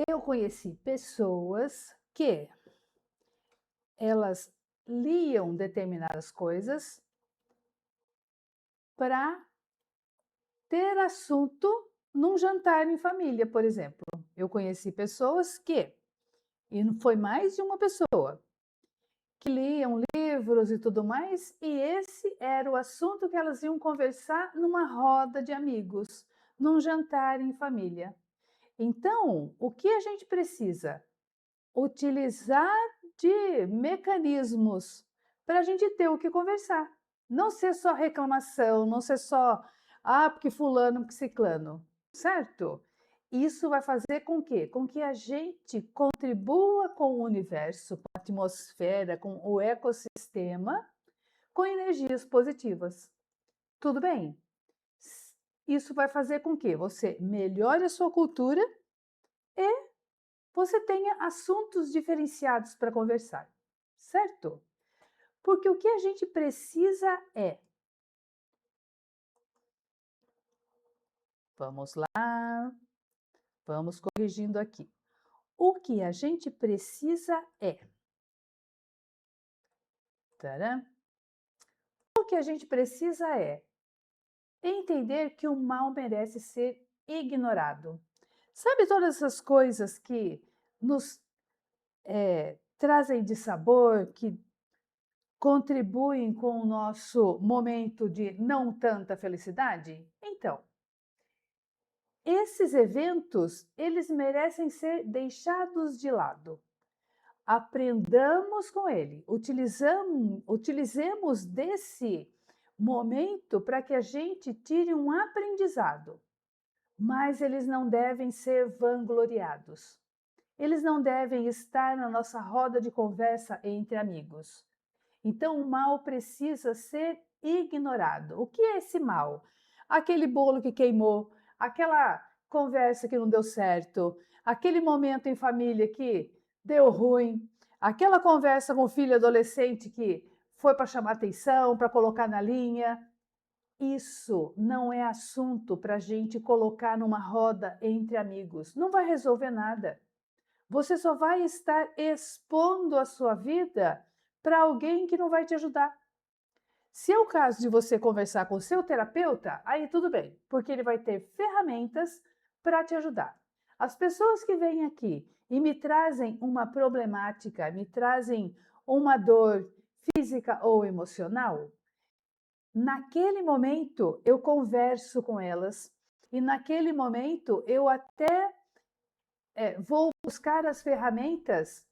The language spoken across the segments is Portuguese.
Eu conheci pessoas que elas liam determinadas coisas para ter assunto num jantar em família, por exemplo. Eu conheci pessoas que, e não foi mais de uma pessoa, que liam livros e tudo mais, e esse era o assunto que elas iam conversar numa roda de amigos, num jantar em família. Então, o que a gente precisa? Utilizar de mecanismos para a gente ter o que conversar. Não ser só reclamação, não ser só, porque fulano, porque ciclano, certo? Isso vai fazer com que? Com que a gente contribua com o universo, com a atmosfera, com o ecossistema, com energias positivas. Tudo bem? Isso vai fazer com que você melhore a sua cultura e você tenha assuntos diferenciados para conversar, certo? Porque o que a gente precisa é. Vamos lá, vamos corrigindo aqui. O que a gente precisa é. Tcharam. O que a gente precisa é entender que o mal merece ser ignorado. Sabe todas essas coisas que nos trazem de sabor, que contribuem com o nosso momento de não tanta felicidade? Então, esses eventos, eles merecem ser deixados de lado. Aprendamos com ele, utilizemos desse momento para que a gente tire um aprendizado. Mas eles não devem ser vangloriados. Eles não devem estar na nossa roda de conversa entre amigos. Então, o mal precisa ser ignorado. O que é esse mal? Aquele bolo que queimou, aquela conversa que não deu certo, aquele momento em família que deu ruim, aquela conversa com o filho adolescente que foi para chamar atenção, para colocar na linha. Isso não é assunto para a gente colocar numa roda entre amigos. Não vai resolver nada. Você só vai estar expondo a sua vida para alguém que não vai te ajudar. Se é o caso de você conversar com o seu terapeuta, aí tudo bem, porque ele vai ter ferramentas para te ajudar. As pessoas que vêm aqui e me trazem uma problemática, me trazem uma dor física ou emocional, naquele momento eu converso com elas e naquele momento eu até vou buscar as ferramentas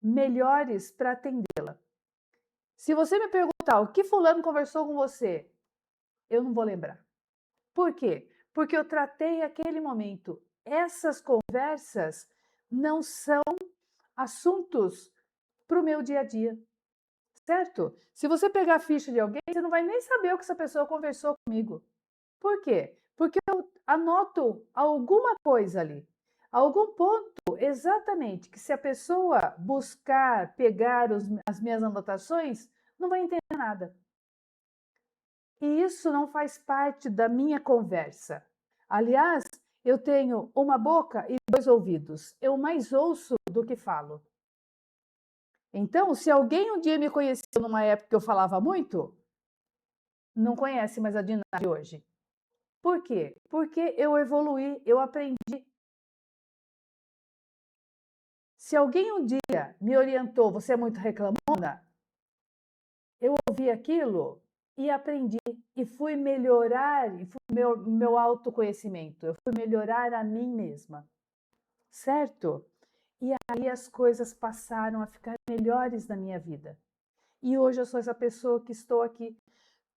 melhores para atendê-la. Se você me perguntar o que fulano conversou com você, eu não vou lembrar. Por quê? Porque eu tratei aquele momento. Essas conversas não são assuntos para o meu dia a dia, certo? Se você pegar a ficha de alguém, você não vai nem saber o que essa pessoa conversou comigo. Por quê? Porque eu anoto alguma coisa ali, algum ponto exatamente que se a pessoa buscar pegar as minhas anotações, não vai entender nada. E isso não faz parte da minha conversa. Aliás, eu tenho uma boca e dois ouvidos. Eu mais ouço do que falo. Então, se alguém um dia me conheceu numa época que eu falava muito, não conhece mais a Dina de hoje. Por quê? Porque eu evoluí, eu aprendi. Se alguém um dia me orientou, você é muito reclamona, eu ouvi aquilo e aprendi e fui melhorar, e fui meu autoconhecimento, eu fui melhorar a mim mesma, certo? E aí as coisas passaram a ficar melhores na minha vida. E hoje eu sou essa pessoa que estou aqui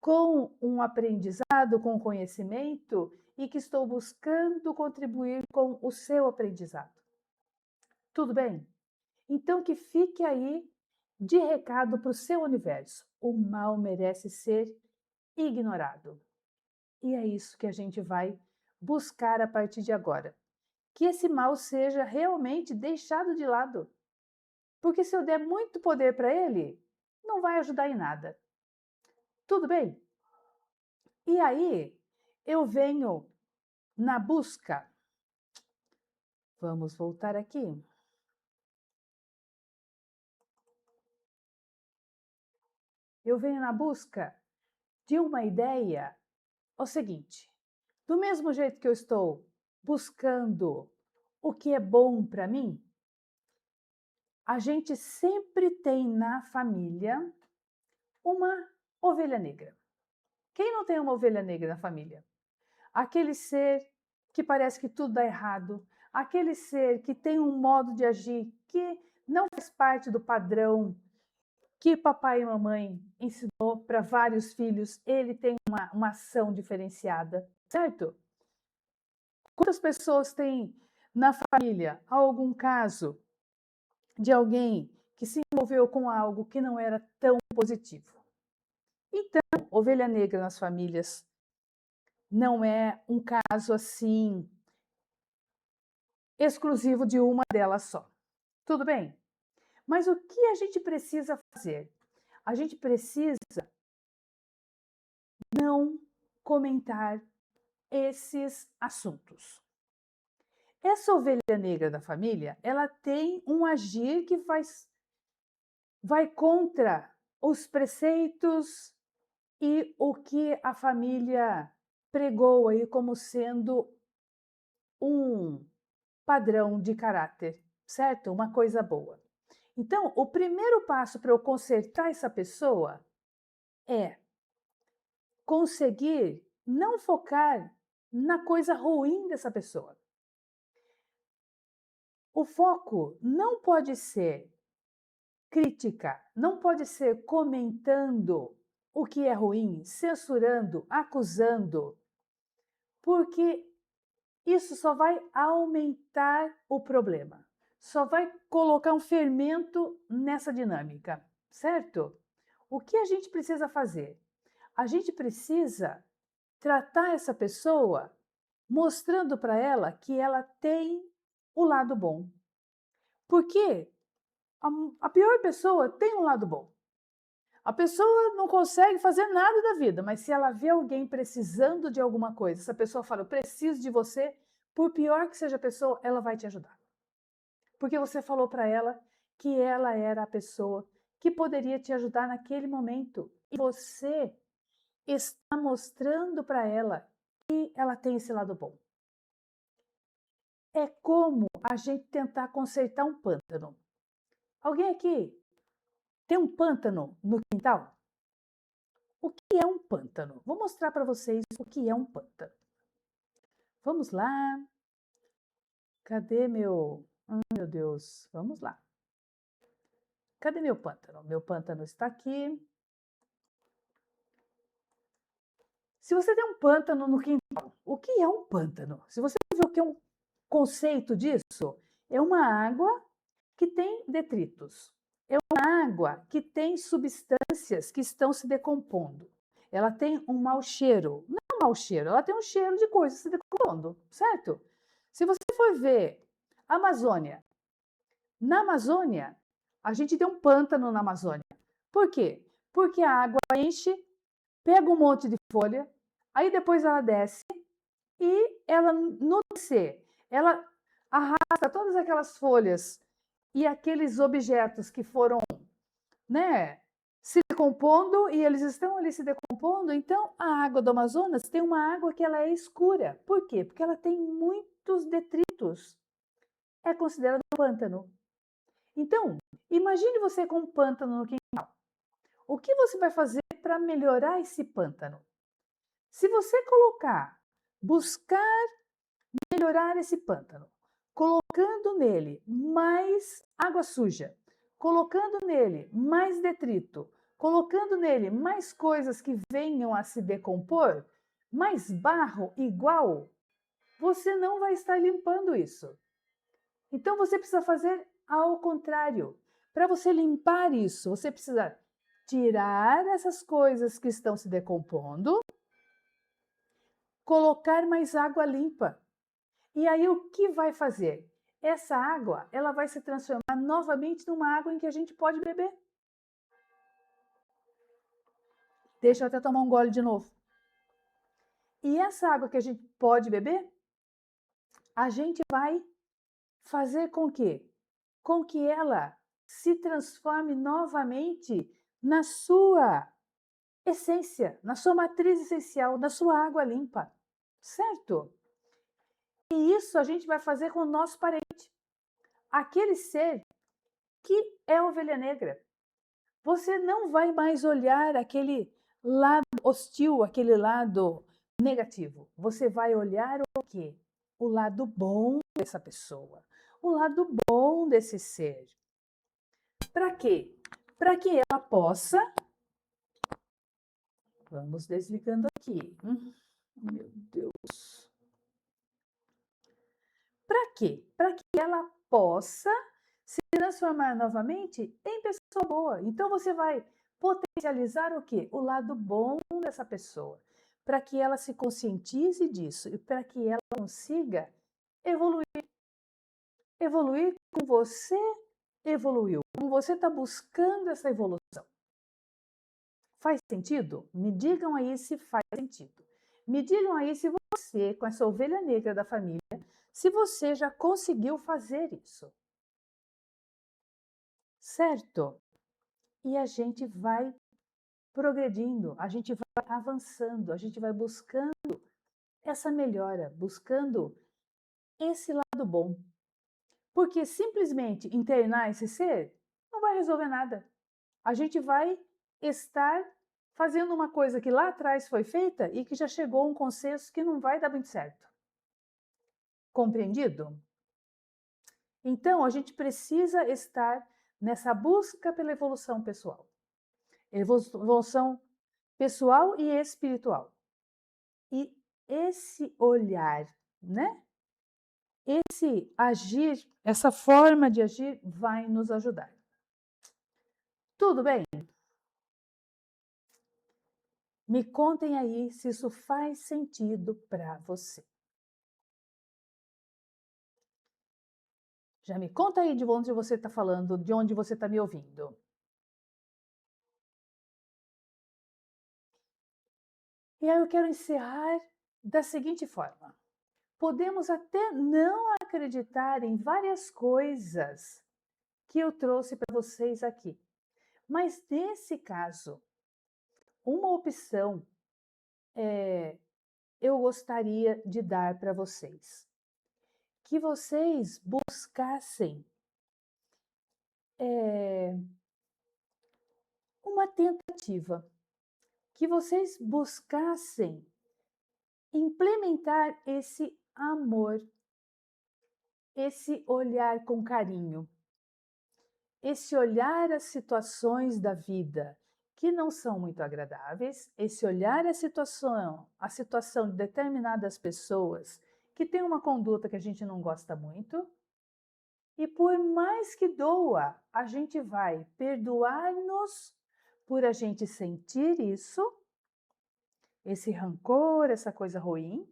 com um aprendizado, com conhecimento e que estou buscando contribuir com o seu aprendizado. Tudo bem? Então que fique aí de recado para o seu universo. O mal merece ser ignorado. E é isso que a gente vai buscar a partir de agora. Que esse mal seja realmente deixado de lado. Porque se eu der muito poder para ele, não vai ajudar em nada. Tudo bem? E aí eu venho na busca Vamos voltar aqui. Eu venho na busca de uma ideia. É o seguinte, do mesmo jeito que eu estou buscando o que é bom para mim, a gente sempre tem na família uma ovelha negra. Quem não tem uma ovelha negra na família? Aquele ser que parece que tudo dá errado, aquele ser que tem um modo de agir que não faz parte do padrão que papai e mamãe ensinou para vários filhos, ele tem uma ação diferenciada, certo? Quantas pessoas têm na família algum caso de alguém que se envolveu com algo que não era tão positivo? Então, ovelha negra nas famílias não é um caso assim exclusivo de uma delas só. Tudo bem? Mas o que a gente precisa fazer? A gente precisa não comentar esses assuntos. Essa ovelha negra da família, ela tem um agir que vai contra os preceitos e o que a família pregou aí como sendo um padrão de caráter, certo? Uma coisa boa. Então, o primeiro passo para eu consertar essa pessoa é conseguir não focar na coisa ruim dessa pessoa. O foco não pode ser crítica, não pode ser comentando o que é ruim, censurando, acusando, porque isso só vai aumentar o problema, só vai colocar um fermento nessa dinâmica, certo? O que a gente precisa fazer? A gente precisa tratar essa pessoa mostrando para ela que ela tem o lado bom. Porque a pior pessoa tem um lado bom. A pessoa não consegue fazer nada da vida, mas se ela vê alguém precisando de alguma coisa, essa pessoa fala, eu preciso de você, por pior que seja a pessoa, ela vai te ajudar. Porque você falou para ela que ela era a pessoa que poderia te ajudar naquele momento. E você está mostrando para ela que ela tem esse lado bom. É como a gente tentar consertar um pântano. Alguém aqui tem um pântano no quintal? O que é um pântano? Vou mostrar para vocês o que é um pântano. Vamos lá. Cadê meu... meu Deus, vamos lá. Cadê meu pântano? Meu pântano está aqui. Se você tem um pântano no quintal, o que é um pântano? Se você ver o que é um conceito disso, é uma água que tem detritos. É uma água que tem substâncias que estão se decompondo. Ela tem um mau cheiro. Não é um mau cheiro, ela tem um cheiro de coisas se decompondo, certo? Se você for ver a Amazônia, na Amazônia, a gente tem um pântano na Amazônia. Por quê? Porque a água enche, pega um monte de folha, aí depois ela desce e ela, no descer, ela arrasta todas aquelas folhas e aqueles objetos que foram, né, se decompondo e eles estão ali se decompondo. Então, a água do Amazonas tem uma água que ela é escura. Por quê? Porque ela tem muitos detritos. É considerado um pântano. Então, imagine você com um pântano no quintal. O que você vai fazer para melhorar esse pântano? Se você buscar melhorar esse pântano, colocando nele mais água suja, colocando nele mais detrito, colocando nele mais coisas que venham a se decompor, mais barro igual, você não vai estar limpando isso. Então você precisa fazer ao contrário. Para você limpar isso, você precisa tirar essas coisas que estão se decompondo, colocar mais água limpa. E aí o que vai fazer? Essa água, ela vai se transformar novamente numa água em que a gente pode beber. Deixa eu até tomar um gole de novo. E essa água que a gente pode beber, a gente vai fazer com que? Com que ela se transforme novamente na sua essência, na sua matriz essencial, na sua água limpa, certo? E isso a gente vai fazer com o nosso parente, aquele ser que é ovelha negra. Você não vai mais olhar aquele lado hostil, aquele lado negativo. Você vai olhar o quê? O lado bom dessa pessoa, o lado bom desse ser. Para quê? Para que ela possa. Vamos desligando aqui. Meu Deus. Para quê? Para que ela possa se transformar novamente em pessoa boa. Então você vai potencializar o quê? O lado bom dessa pessoa, para que ela se conscientize disso e para que ela consiga evoluir. Evoluir como você evoluiu, como você está buscando essa evolução. Faz sentido? Me digam aí se faz sentido. Me digam aí se você, com essa ovelha negra da família, se você já conseguiu fazer isso. Certo? E a gente vai progredindo, a gente vai avançando, a gente vai buscando essa melhora, buscando esse lado bom. Porque simplesmente internar esse ser não vai resolver nada. A gente vai estar fazendo uma coisa que lá atrás foi feita e que já chegou a um consenso que não vai dar muito certo. Compreendido? Então, a gente precisa estar nessa busca pela evolução pessoal. Evolução pessoal e espiritual. E esse olhar, né? Esse agir, essa forma de agir vai nos ajudar. Tudo bem? Me contem aí se isso faz sentido para você. Já me conta aí de onde você está falando, de onde você está me ouvindo. E aí eu quero encerrar da seguinte forma. Podemos até não acreditar em várias coisas que eu trouxe para vocês aqui. Mas nesse caso, uma opção eu gostaria de dar para vocês. Que vocês buscassem uma tentativa, que vocês buscassem implementar esse amor, esse olhar com carinho, esse olhar às situações da vida que não são muito agradáveis, esse olhar à situação de determinadas pessoas que têm uma conduta que a gente não gosta muito. E por mais que doa, a gente vai perdoar-nos por a gente sentir isso, esse rancor, essa coisa ruim,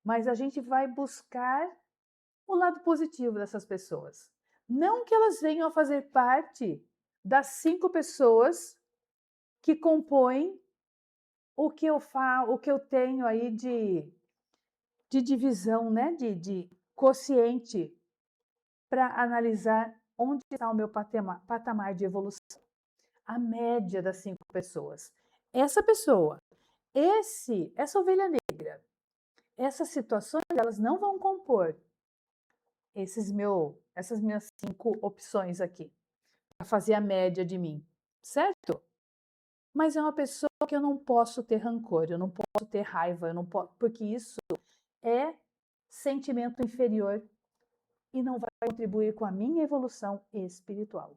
mas a gente vai buscar o lado positivo dessas pessoas. Não que elas venham a fazer parte das 5 pessoas que compõem o que eu falo, o que eu tenho aí de divisão, né? de quociente para analisar onde está o meu patamar de evolução. A média das 5 pessoas. Essa pessoa, essa ovelha negra, essas situações, elas não vão compor essas minhas 5 opções aqui, para fazer a média de mim, certo? Mas é uma pessoa que eu não posso ter rancor, eu não posso ter raiva, eu não posso, porque isso é sentimento inferior e não vai contribuir com a minha evolução espiritual.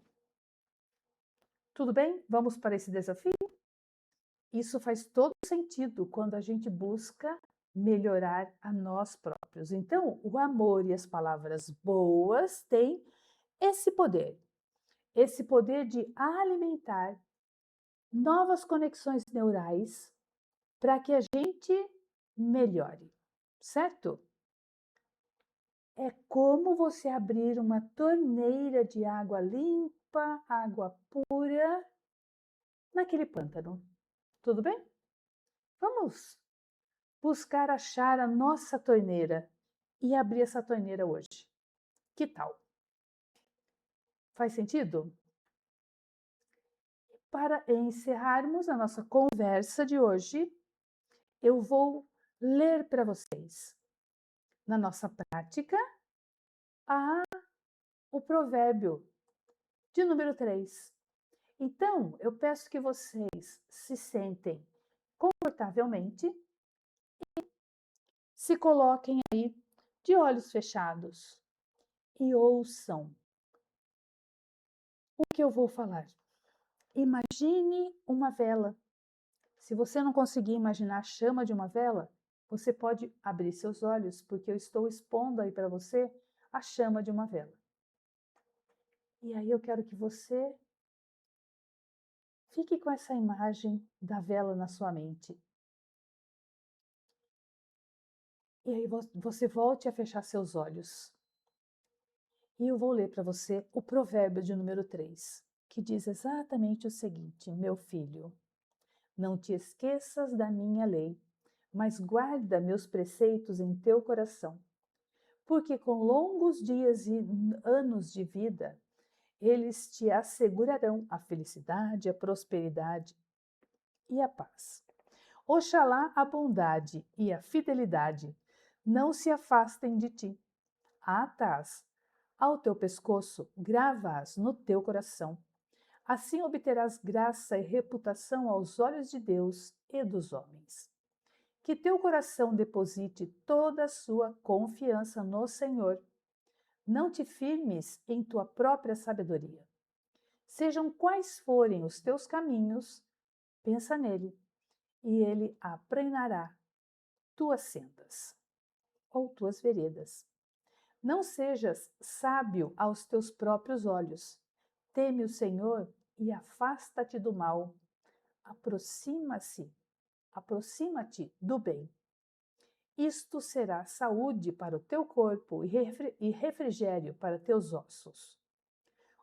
Tudo bem? Vamos para esse desafio? Isso faz todo sentido quando a gente busca melhorar a nós próprios. Então, o amor e as palavras boas têm esse poder de alimentar novas conexões neurais para que a gente melhore, certo? É como você abrir uma torneira de água limpa, água pura, naquele pântano. Tudo bem? Vamos buscar achar a nossa torneira e abrir essa torneira hoje. Que tal? Faz sentido? Para encerrarmos a nossa conversa de hoje, eu vou ler para vocês, na nossa prática, o provérbio de número 3. Então, eu peço que vocês se sentem confortavelmente e se coloquem aí de olhos fechados e ouçam o que eu vou falar. Imagine uma vela. Se você não conseguir imaginar a chama de uma vela, você pode abrir seus olhos, porque eu estou expondo aí para você a chama de uma vela. E aí eu quero que você fique com essa imagem da vela na sua mente. E aí você volte a fechar seus olhos. E eu vou ler para você o provérbio de número 3, que diz exatamente o seguinte: meu filho, não te esqueças da minha lei, mas guarda meus preceitos em teu coração, porque com longos dias e anos de vida, eles te assegurarão a felicidade, a prosperidade e a paz. Oxalá a bondade e a fidelidade não se afastem de ti. Atás ao teu pescoço, grava-as no teu coração. Assim obterás graça e reputação aos olhos de Deus e dos homens. Que teu coração deposite toda a sua confiança no Senhor. Não te firmes em tua própria sabedoria. Sejam quais forem os teus caminhos, pensa nele, e ele aplanará tuas sendas ou tuas veredas. Não sejas sábio aos teus próprios olhos. Teme o Senhor e afasta-te do mal. Aproxima-te do bem. Isto será saúde para o teu corpo e refrigério para teus ossos.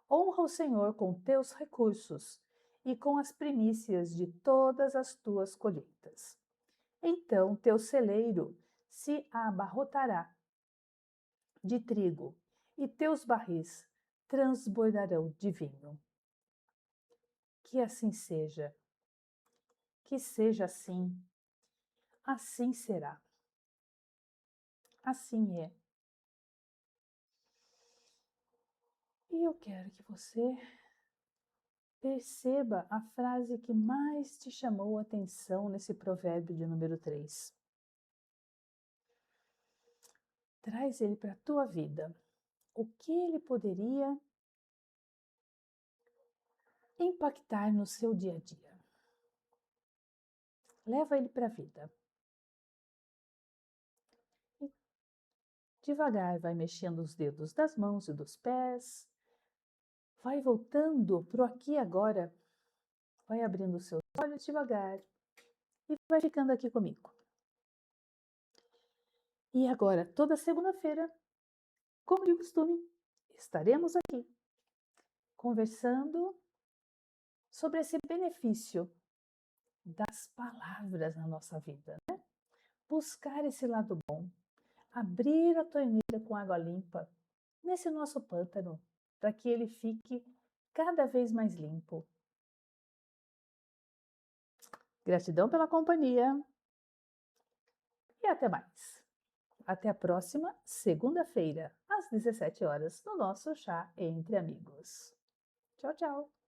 Honra o Senhor com teus recursos e com as primícias de todas as tuas colheitas. Então teu celeiro se abarrotará de trigo e teus barris transbordarão de vinho. Que assim seja. Que seja assim. Assim será. Assim é. E eu quero que você perceba a frase que mais te chamou a atenção nesse provérbio de número 3. Traz ele para a tua vida. O que ele poderia impactar no seu dia a dia? Leva ele para a vida. E devagar vai mexendo os dedos das mãos e dos pés. Vai voltando para o aqui e agora. Vai abrindo os seus olhos devagar. E vai ficando aqui comigo. E agora, toda segunda-feira, como de costume, estaremos aqui conversando sobre esse benefício das palavras na nossa vida, né? Buscar esse lado bom, abrir a torneira com água limpa nesse nosso pântano, para que ele fique cada vez mais limpo. Gratidão pela companhia e até mais. Até a próxima segunda-feira, às 17 horas, no nosso Chá Entre Amigos. Tchau, tchau!